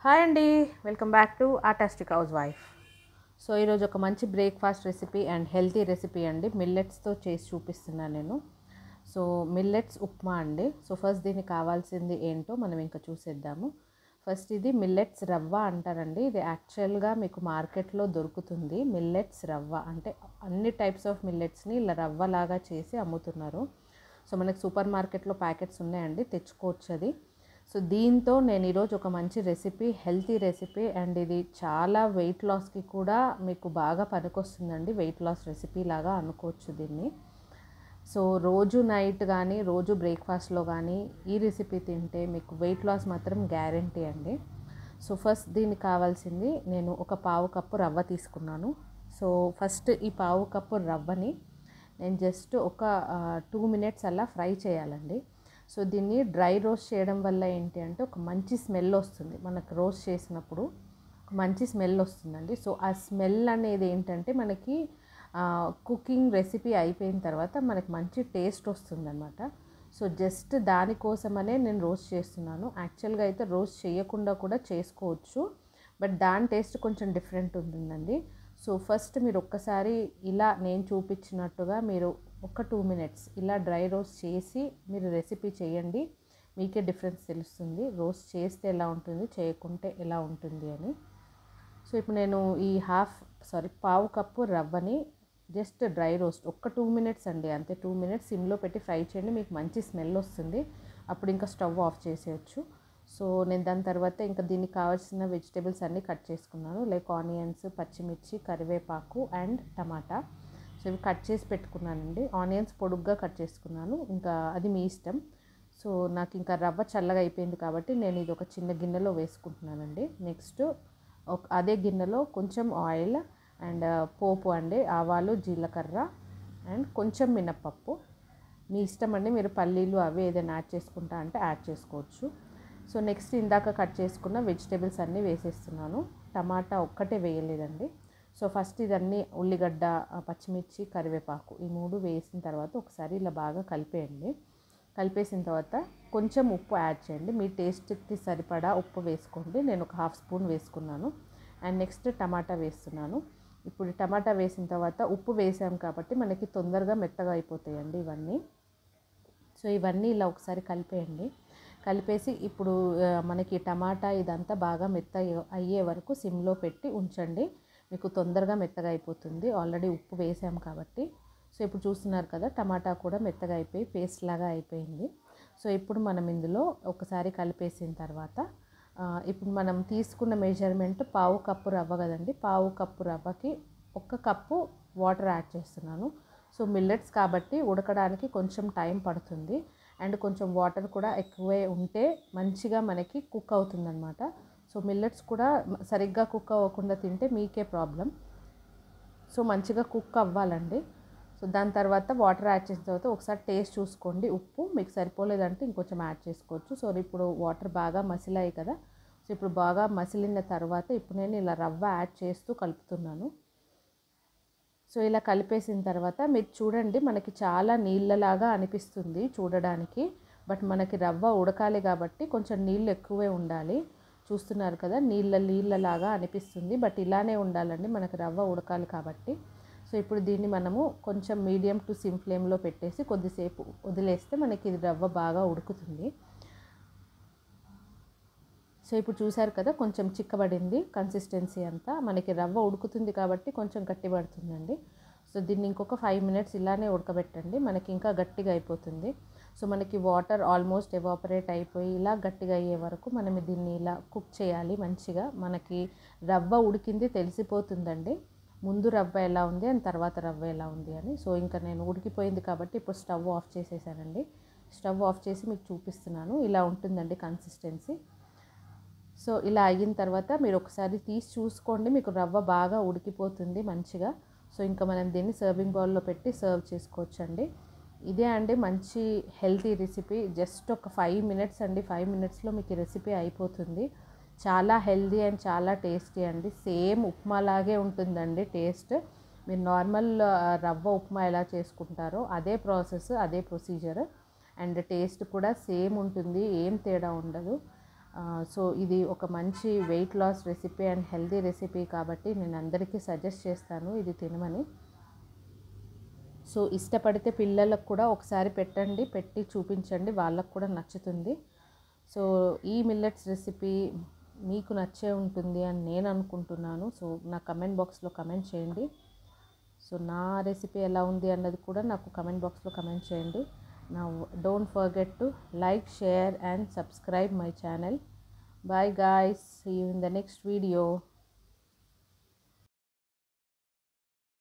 Hi అండి, welcome back to artistic house wife. So ఈరోజు ఒక మంచి breakfast recipe and healthy recipe అండి, మిల్లెట్స్తో చేసి చూపిస్తున్నాను నేను. సో మిల్లెట్స్ ఉప్మా అండి. సో ఫస్ట్ దీనికి కావాల్సింది ఏంటో మనం ఇంకా చూసేద్దాము. ఫస్ట్ ఇది మిల్లెట్స్ రవ్వ అంటారండి. ఇది యాక్చువల్గా మీకు మార్కెట్లో దొరుకుతుంది. మిల్లెట్స్ రవ్వ అంటే అన్ని టైప్స్ ఆఫ్ మిల్లెట్స్ని ఇలా రవ్వలాగా చేసి అమ్ముతున్నారు. సో మనకి సూపర్ మార్కెట్లో ప్యాకెట్స్ ఉన్నాయండి, తెచ్చుకోవచ్చు అది. సో దీంతో నేను ఈరోజు ఒక మంచి రెసిపీ, హెల్తీ రెసిపీ అండ్ ఇది చాలా వెయిట్ లాస్కి కూడా మీకు బాగా పనికొస్తుందండి. వెయిట్ లాస్ రెసిపీ లాగా అనుకోవచ్చు దీన్ని. సో రోజు నైట్ కానీ రోజు బ్రేక్ఫాస్ట్లో కానీ ఈ రెసిపీ తింటే మీకు వెయిట్ లాస్ మాత్రం గ్యారంటీ అండి. సో ఫస్ట్ దీనికి కావాల్సింది, నేను ఒక పావు కప్పు రవ్వ తీసుకున్నాను. సో ఫస్ట్ ఈ పావు కప్పు రవ్వని నేను జస్ట్ ఒక 2 మినిట్స్ అలా ఫ్రై చేయాలండి. సో దీన్ని డ్రై రోస్ట్ చేయడం వల్ల ఏంటి అంటే ఒక మంచి స్మెల్ వస్తుంది. మనకు రోస్ట్ చేసినప్పుడు ఒక మంచి స్మెల్ వస్తుందండి. సో ఆ స్మెల్ అనేది ఏంటంటే మనకి కుకింగ్ రెసిపీ అయిపోయిన తర్వాత మనకి మంచి టేస్ట్ వస్తుందన్నమాట. సో జస్ట్ దానికోసమనే నేను రోస్ట్ చేస్తున్నాను. యాక్చువల్గా అయితే రోస్ట్ చేయకుండా కూడా చేసుకోవచ్చు, బట్ దాని టేస్ట్ కొంచెం డిఫరెంట్ ఉంటుందండి. సో ఫస్ట్ మీరు ఒక్కసారి ఇలా నేను చూపించినట్టుగా మీరు ఒక 2 మినిట్స్ ఇలా డ్రై రోస్ట్ చేసి మీరు రెసిపీ చేయండి. మీకే డిఫరెన్స్ తెలుస్తుంది, రోస్ట్ చేస్తే ఎలా ఉంటుంది, చేయకుంటే ఎలా ఉంటుంది అని. సో ఇప్పుడు నేను ఈ పావు కప్పు రవ్వని జస్ట్ డ్రై రోస్ట్ ఒక్క 2 మినిట్స్ అండి, అంతే. 2 మినిట్స్ సిమ్లో పెట్టి ఫ్రై చేయండి, మీకు మంచి స్మెల్ వస్తుంది. అప్పుడు ఇంకా స్టవ్ ఆఫ్ చేసేయచ్చు. సో నేను దాని తర్వాత ఇంకా దీనికి కావాల్సిన వెజిటేబుల్స్ అన్నీ కట్ చేసుకున్నాను. లైక్ ఆనియన్స్, పచ్చిమిర్చి, కరివేపాకు అండ్ టమాటా. సో ఇవి కట్ చేసి పెట్టుకున్నానండి. ఆనియన్స్ పొడుగ్గా కట్ చేసుకున్నాను, ఇంకా అది మీ ఇష్టం. సో నాకు ఇంకా రవ్వ చల్లగా అయిపోయింది కాబట్టి నేను ఇది ఒక చిన్న గిన్నెలో వేసుకుంటున్నానండి. నెక్స్ట్ అదే గిన్నెలో కొంచెం ఆయిల్ అండ్ పోపు అండి, ఆవాలు, జీలకర్ర అండ్ కొంచెం మినప్పప్పు. మీ ఇష్టం అండి, మీరు పల్లీలు అవి ఏదైనా యాడ్ చేసుకుంటా అంటే యాడ్ చేసుకోవచ్చు. సో నెక్స్ట్ ఇందాక కట్ చేసుకున్న వెజిటేబుల్స్ అన్నీ వేసేస్తున్నాను. టమాటా ఒక్కటే వేయలేదండి. సో ఫస్ట్ ఇదన్నీ ఉల్లిగడ్డ, పచ్చిమిర్చి, కరివేపాకు ఈ 3 వేసిన తర్వాత ఒకసారి ఇలా బాగా కలిపేయండి. కలిపేసిన తర్వాత కొంచెం ఉప్పు యాడ్ చేయండి. మీ టేస్ట్కి సరిపడా ఉప్పు వేసుకోండి. నేను ఒక 1/2 స్పూన్ వేసుకున్నాను. అండ్ నెక్స్ట్ టమాటా వేస్తున్నాను. ఇప్పుడు టమాటా వేసిన తర్వాత ఉప్పు వేసాం కాబట్టి మనకి తొందరగా మెత్తగా అయిపోతాయండి ఇవన్నీ. సో ఇవన్నీ ఇలా ఒకసారి కలిపేయండి. కలిపేసి ఇప్పుడు మనకి టమాటా ఇదంతా బాగా అయ్యే వరకు సిమ్లో పెట్టి ఉంచండి. మీకు తొందరగా మెత్తగా అయిపోతుంది, ఆల్రెడీ ఉప్పు వేసాం కాబట్టి. సో ఇప్పుడు చూస్తున్నారు కదా, టమాటా కూడా మెత్తగా అయిపోయి పేస్ట్ లాగా అయిపోయింది. సో ఇప్పుడు మనం ఇందులో ఒకసారి కలిపేసిన తర్వాత ఇప్పుడు మనం తీసుకున్న మెజర్మెంట్ పావు కప్పు రవ్వ కదండి. పావు కప్పు రవ్వకి 1 కప్పు వాటర్ యాడ్ చేస్తున్నాను. సో మిల్లెట్స్ కాబట్టి ఉడకడానికి కొంచెం టైం పడుతుంది అండ్ కొంచెం వాటర్ కూడా ఎక్కువే ఉంటే మంచిగా మనకి కుక్ అవుతుందన్నమాట. సో మిల్లెట్స్ కూడా సరిగ్గా కుక్ అవ్వకుండా తింటే మీకే ప్రాబ్లం. సో మంచిగా కుక్ అవ్వాలండి. సో దాని తర్వాత వాటర్ యాడ్ చేసిన తర్వాత ఒకసారి టేస్ట్ చూసుకోండి. ఉప్పు మీకు సరిపోలేదంటే ఇంకొంచెం యాడ్ చేసుకోవచ్చు. సో ఇప్పుడు వాటర్ బాగా మసిలాయి కదా. సో ఇప్పుడు బాగా మసిలిన తర్వాత ఇప్పుడు నేను ఇలా రవ్వ యాడ్ చేస్తూ కలుపుతున్నాను. సో ఇలా కలిపేసిన తర్వాత మీరు చూడండి, మనకి చాలా నీళ్ళలాగా అనిపిస్తుంది చూడడానికి, బట్ మనకి రవ్వ ఉడకాలి కాబట్టి కొంచెం నీళ్ళు ఎక్కువే ఉండాలి. చూస్తున్నారు కదా, నీళ్ళలాగా అనిపిస్తుంది, బట్ ఇలానే ఉండాలండి, మనకి రవ్వ ఉడకాలి కాబట్టి. సో ఇప్పుడు దీన్ని మనము కొంచెం మీడియం టు సిమ్ ఫ్లేమ్లో పెట్టేసి కొద్దిసేపు వదిలేస్తే మనకి ఇది రవ్వ బాగా ఉడుకుతుంది. సో ఇప్పుడు చూసారు కదా, కొంచెం చిక్కబడింది కన్సిస్టెన్సీ అంతా. మనకి రవ్వ ఉడుకుతుంది కాబట్టి కొంచెం గట్టి పడుతుందండి. సో దీన్ని ఇంకొక 5 మినిట్స్ ఇలానే ఉడకబెట్టండి, మనకి ఇంకా గట్టిగా అయిపోతుంది. సో మనకి వాటర్ ఆల్మోస్ట్ ఎవాపరేట్ అయిపోయి ఇలా గట్టిగా అయ్యే వరకు మనం దీన్ని ఇలా కుక్ చేయాలి మంచిగా. మనకి రవ్వ ఉడికింది తెలిసిపోతుందండి, ముందు రవ్వ ఎలా ఉంది అండ్ తర్వాత రవ్వ ఎలా ఉంది అని. సో ఇంకా నేను ఉడికిపోయింది కాబట్టి ఇప్పుడు స్టవ్ ఆఫ్ చేసేసానండి. స్టవ్ ఆఫ్ చేసి మీకు చూపిస్తున్నాను, ఇలా ఉంటుందండి కన్సిస్టెన్సీ. సో ఇలా అయిన తర్వాత మీరు ఒకసారి తీసి చూసుకోండి, మీకు రవ్వ బాగా ఉడికిపోతుంది మంచిగా. సో ఇంకా మనం దీన్ని సర్వింగ్ బౌల్లో పెట్టి సర్వ్ చేసుకోవచ్చండి. ఇదే అండి మంచి హెల్తీ రెసిపీ. జస్ట్ ఒక 5 మినిట్స్ అండి, 5 మినిట్స్లో మీకు ఈ రెసిపీ అయిపోతుంది. చాలా హెల్తీ అండ్ చాలా టేస్టీ అండి. సేమ్ ఉప్మా లాగే ఉంటుందండి టేస్ట్. మీరు నార్మల్ రవ్వ ఉప్మా ఎలా చేసుకుంటారో అదే ప్రాసెస్, అదే ప్రొసీజర్ అండ్ టేస్ట్ కూడా సేమ్ ఉంటుంది, ఏం తేడా ఉండదు. సో ఇది ఒక మంచి weight loss recipe and healthy recipe కాబట్టి నేను అందరికీ సజెస్ట్ చేస్తాను ఇది తినమని. సో ఇష్టపడితే పిల్లలకు కూడా ఒకసారి పెట్టండి, పెట్టి చూపించండి, వాళ్ళకు కూడా నచ్చుతుంది. సో ఈ మిల్లెట్స్ రెసిపీ మీకు నచ్చే ఉంటుంది అని నేను అనుకుంటున్నాను. సో నా కమెంట్ బాక్స్లో కమెంట్ చేయండి. సో నా రెసిపీ ఎలా ఉంది అన్నది కూడా నాకు కమెంట్ బాక్స్లో కమెంట్ చేయండి. Now don't forget to like, share and subscribe my channel. Bye guys, see you in the next video.